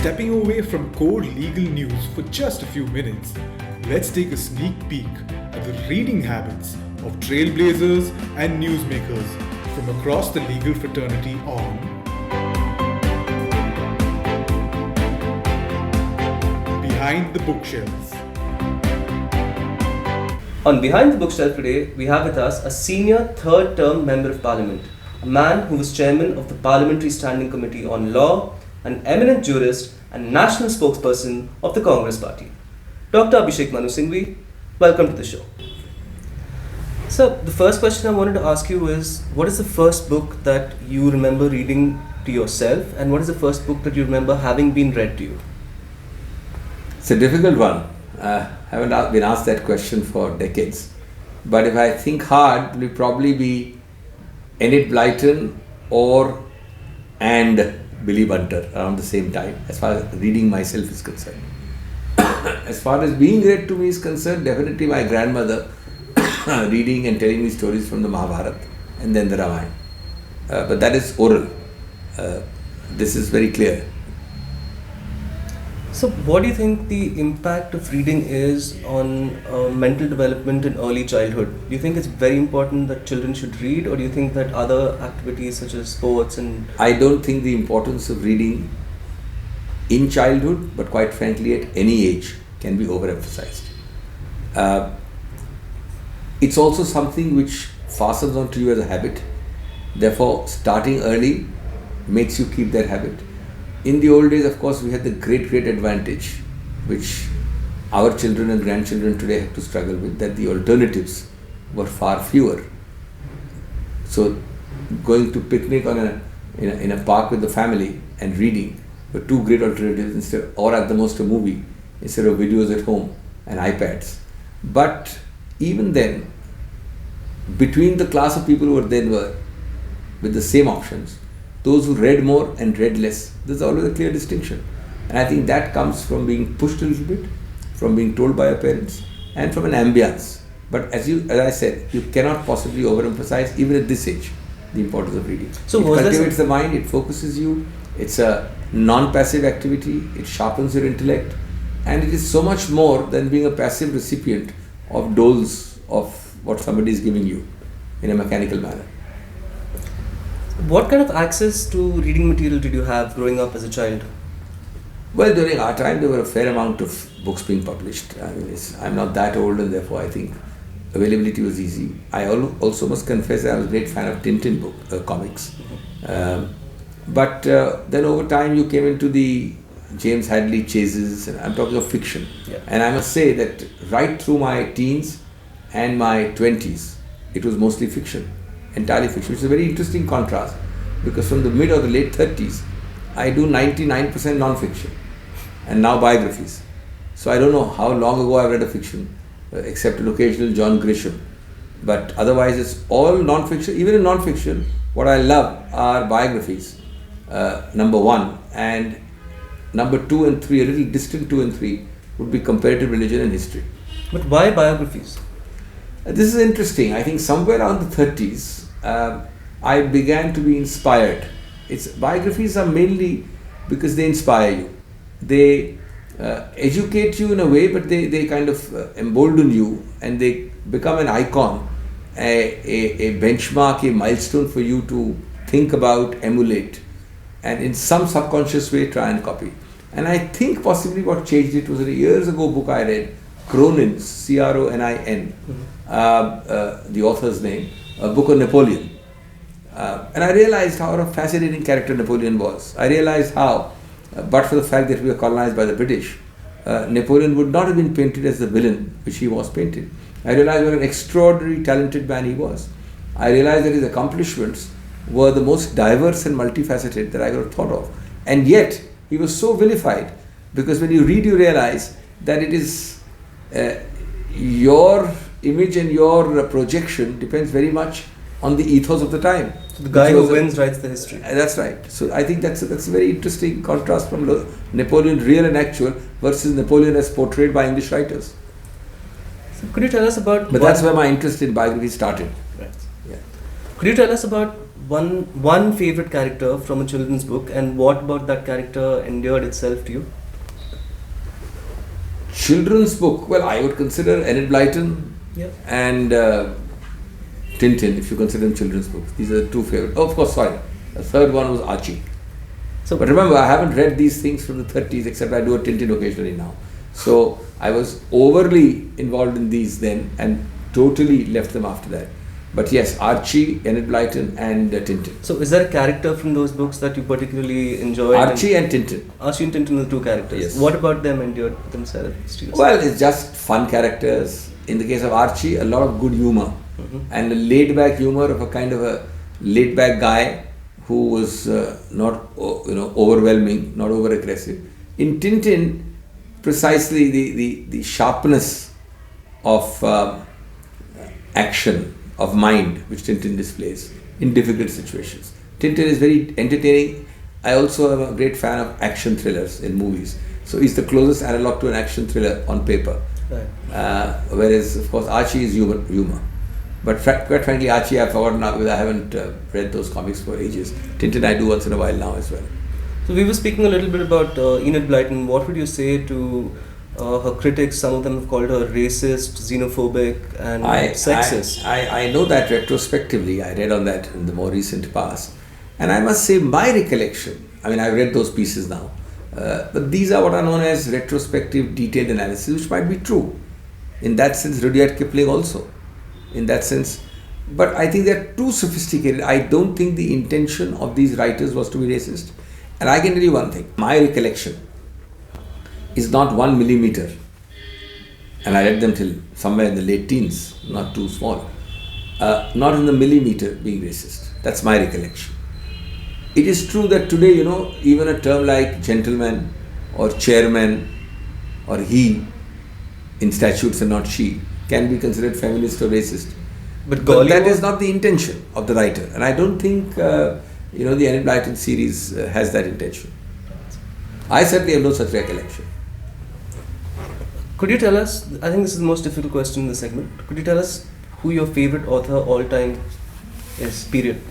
Stepping away from core legal news for just a few minutes, let's take a sneak peek at the reading habits of trailblazers and newsmakers from across the legal fraternity on Behind the Bookshelves. On Behind the Bookshelf today, we have with us a senior third-term Member of Parliament, a man who was chairman of the Parliamentary Standing Committee on Law, an eminent jurist and national spokesperson of the Congress Party. Dr. Abhishek Manu Singhvi, welcome to the show. So, the first question I wanted to ask you is, what is the first book that you remember reading to yourself, and what is the first book that you remember having been read to you? It's a difficult one. I haven't been asked that question for decades. But if I think hard, it will probably be Enid, Blyton and Billy Bunter around the same time, as far as reading myself is concerned. As far as being read to me is concerned, definitely my grandmother reading and telling me stories from the Mahabharata and then the Ramayana. But that is oral. This is very clear. So, what do you think the impact of reading is on mental development in early childhood? Do you think it's very important that children should read, or do you think that other activities such as sports and... I don't think the importance of reading in childhood, but quite frankly at any age, can be overemphasized. It's also something which fastens onto you as a habit. Therefore, starting early makes you keep that habit. In the old days, of course, we had the great advantage, which our children and grandchildren today have to struggle with, that the alternatives were far fewer. So, going to picnic in a park with the family and reading were two great alternatives instead, or at the most a movie, instead of videos at home and iPads. But even then, between the class of people who were then were with the same options, those who read more and read less, there's always a clear distinction. And I think that comes from being pushed a little bit, from being told by your parents, and from an ambience. But as I said, you cannot possibly overemphasize, even at this age, the importance of reading. So it cultivates the mind, it focuses you, it's a non-passive activity, it sharpens your intellect, and it is so much more than being a passive recipient of doles of what somebody is giving you in a mechanical manner. What kind of access to reading material did you have growing up as a child? Well, during our time, there were a fair amount of books being published. I mean, I'm not that old, and therefore I think availability was easy. I also must confess I was a great fan of Tintin comics. But then over time, you came into the James Hadley chases, and I'm talking of fiction. Yeah. And I must say that right through my teens and my 20s, it was mostly fiction. Entirely fiction, which is a very interesting contrast, because from the mid or the late 30s, I do 99% non-fiction and now biographies. So I don't know how long ago I've read a fiction, except an occasional John Grisham. But otherwise it's all non-fiction. Even in non-fiction, what I love are biographies, number one, and number 2 and 3, a little distant 2 and 3, would be comparative religion and history. But why biographies? This is interesting. I think somewhere around the 30s, I began to be inspired. Biographies are mainly because they inspire you. They educate you in a way, but they kind of embolden you, and they become an icon, a benchmark, a milestone for you to think about, emulate, and in some subconscious way try and copy. And I think possibly what changed it was a years ago book I read, Cronin, C-R-O-N-I-N, the author's name, a book on Napoleon. And I realized how a fascinating character Napoleon was. I realized how, but for the fact that we were colonized by the British, Napoleon would not have been painted as the villain which he was painted. I realized what an extraordinary talented man he was. I realized that his accomplishments were the most diverse and multifaceted that I could have thought of. And yet, he was so vilified, because when you read, you realize that it is your image and your projection depends very much on the ethos of the time. So the guy who wins writes the history. That's right. So I think that's a very interesting contrast from Napoleon real and actual versus Napoleon as portrayed by English writers. So could you tell us about... But that's where my interest in biography started. Right. Yeah. Could you tell us about one favorite character from a children's book, and what about that character endeared itself to you? Children's book, well, I would consider Enid Blyton Yeah. and Tintin, if you consider them children's books. These are the two favorite. Oh, of course, sorry. The third one was Archie. So, But remember, I haven't read these things from the 30s, except I do a Tintin occasionally now. So I was overly involved in these then and totally left them after that. But yes, Archie, Enid Blyton and Tintin. so is there a character from those books that you particularly enjoyed? Archie and Tintin. Archie and Tintin are the two characters. Yes. What about them endured themselves to you? Well, it's just fun characters. In the case of Archie, a lot of good humor. And a laid-back humor of a kind of a laid-back guy who was not overwhelming, not over-aggressive. In Tintin, precisely the sharpness of action, of mind, which Tintin displays in difficult situations. Tintin is very entertaining. I also am a great fan of action thrillers in movies. So he's the closest analog to an action thriller on paper. Right. Whereas, of course, Archie is humor. But quite frankly, Archie I've forgotten now because I haven't read those comics for ages. Tintin I do once in a while now as well. So we were speaking a little bit about Enid Blyton. What would you say to her critics? Some of them have called her racist, xenophobic and sexist. I know that retrospectively. I read on that in the more recent past. And I must say my recollection, I mean I've read those pieces now, but these are what are known as retrospective detailed analysis, which might be true. In that sense, Rudyard Kipling also. In that sense, but I think they're too sophisticated. I don't think the intention of these writers was to be racist. And I can tell you one thing, my recollection is not 1 millimeter. And I read them till somewhere in the late teens, not too small. Not in the millimeter being racist. That's my recollection. It is true that today, even a term like gentleman or chairman or he in statutes and not she can be considered feminist or racist. But that is not the intention of the writer. And I don't think, the Enid Blyton series has that intention. I certainly have no such recollection. Could you tell us, I think this is the most difficult question in the segment, could you tell us who your favorite author all time is, period?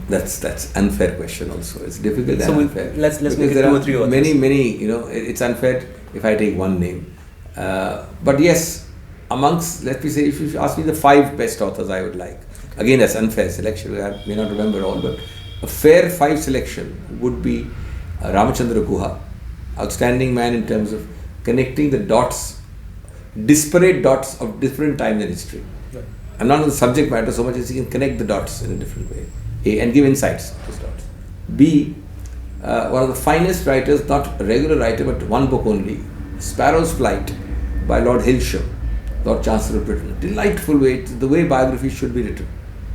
That's unfair question also. It's difficult and unfair. Let's make it 2 or 3 authors. Many, it's unfair if I take one name. But yes, amongst, let me say, if you ask me the 5 best authors I would like, again that's unfair selection, I may not remember all, but a fair 5 selection would be Ramachandra Guha, outstanding man in terms of connecting the dots, disparate dots of different times in history. Right. I'm not on the subject matter so much as he can connect the dots in a different way. A, and give insights to those dots. B, one of the finest writers, not a regular writer, but one book only, Sparrow's Flight by Lord Hilsham, Lord Chancellor of Britain. Delightful way, the way biographies should be written.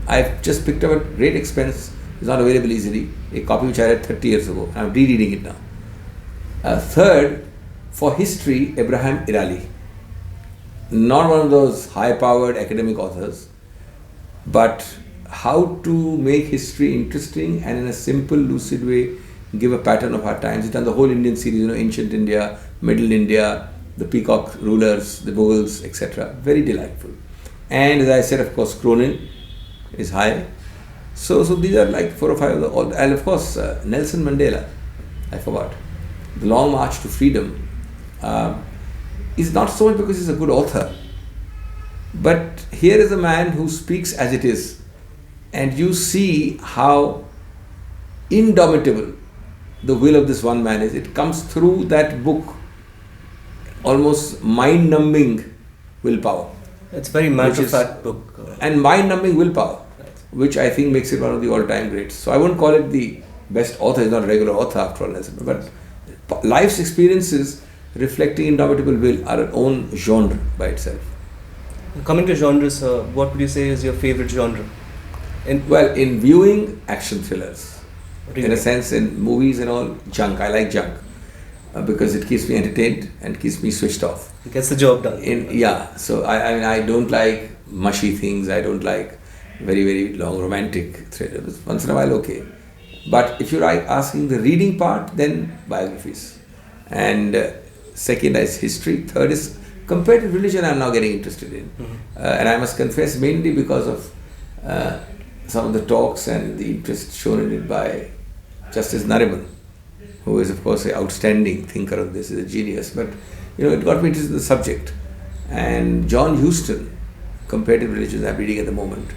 I've just picked up at great expense, it's not available easily, a copy which I read 30 years ago. I'm rereading it now. Third, for history, Abraham Irali. Not one of those high-powered academic authors, but how to make history interesting and in a simple, lucid way give a pattern of our times. He's done the whole Indian series, ancient India, Middle India, the Peacock rulers, the Mughals, etc. Very delightful. And as I said, of course, Cronin is high. So these are like 4 or 5 of the all. And of course, Nelson Mandela, I forgot. The Long March to Freedom is not so much because he's a good author, but here is a man who speaks as it is. And you see how indomitable the will of this one man is. It comes through that book, almost mind-numbing willpower. It's a very matter-of-fact book. And mind-numbing willpower, Right. which I think makes it one of the all-time greats. So I wouldn't call it the best author, he's not a regular author after all, but life's experiences reflecting indomitable will are an own genre by itself. Coming to genres, what would you say is your favorite genre? In viewing, action thrillers. Really? In a sense, in movies and all, junk. I like junk because it keeps me entertained and keeps me switched off. It gets the job done. So I don't like mushy things. I don't like very, very long romantic thrillers. Once in a while, okay. But if you're asking the reading part, then biographies. And second is history. Third is comparative religion I'm now getting interested in. And I must confess, mainly because of some of the talks and the interest shown in it by Justice Nariman, who is of course an outstanding thinker of this, is a genius, but it got me interested in the subject. And John Huston, Comparative Religions, I'm reading at the moment,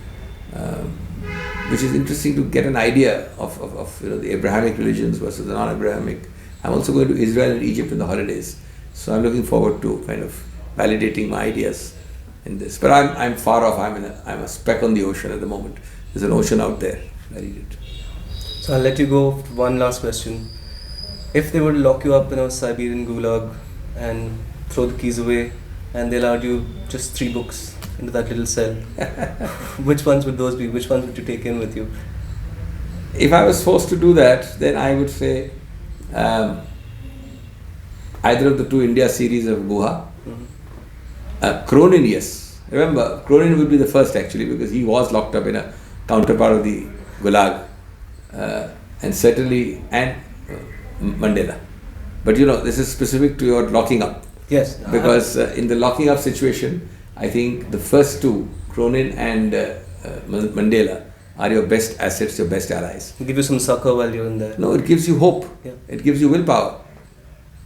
which is interesting to get an idea of the Abrahamic religions versus the non-Abrahamic. I'm also going to Israel and Egypt in the holidays, so I'm looking forward to kind of validating my ideas in this. But I'm far off. I'm a speck on the ocean at the moment. There's an ocean out there. I read it. So I'll let you go with one last question. If they were to lock you up in a Siberian Gulag and throw the keys away, and they allowed you just 3 books into that little cell, which ones would those be? Which ones would you take in with you? If I was forced to do that, then I would say either of the 2 India series of Guha. Cronin, yes. Remember, Cronin would be the first actually, because he was locked up in a counterpart of the Gulag, and certainly Mandela. But this is specific to your locking up. Yes. Because in the locking up situation, I think the first 2, Cronin and Mandela, are your best assets, your best allies. Give you some succor while you're in there. No, it gives you hope. Yeah. It gives you willpower.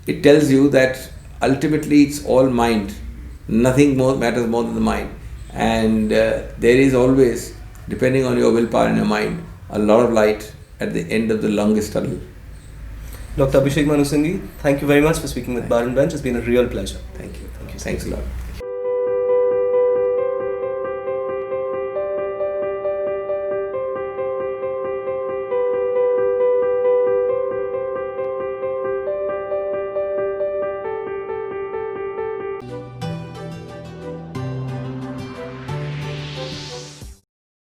It tells you that ultimately it's all mind. Nothing more matters more than the mind. And there is always, depending on your willpower and your mind, a lot of light at the end of the longest tunnel. Dr. Abhishek Manu Singhvi, thank you very much for speaking with Bar and Bench. It's been a real pleasure. Thank you. Thank you. Thanks a lot.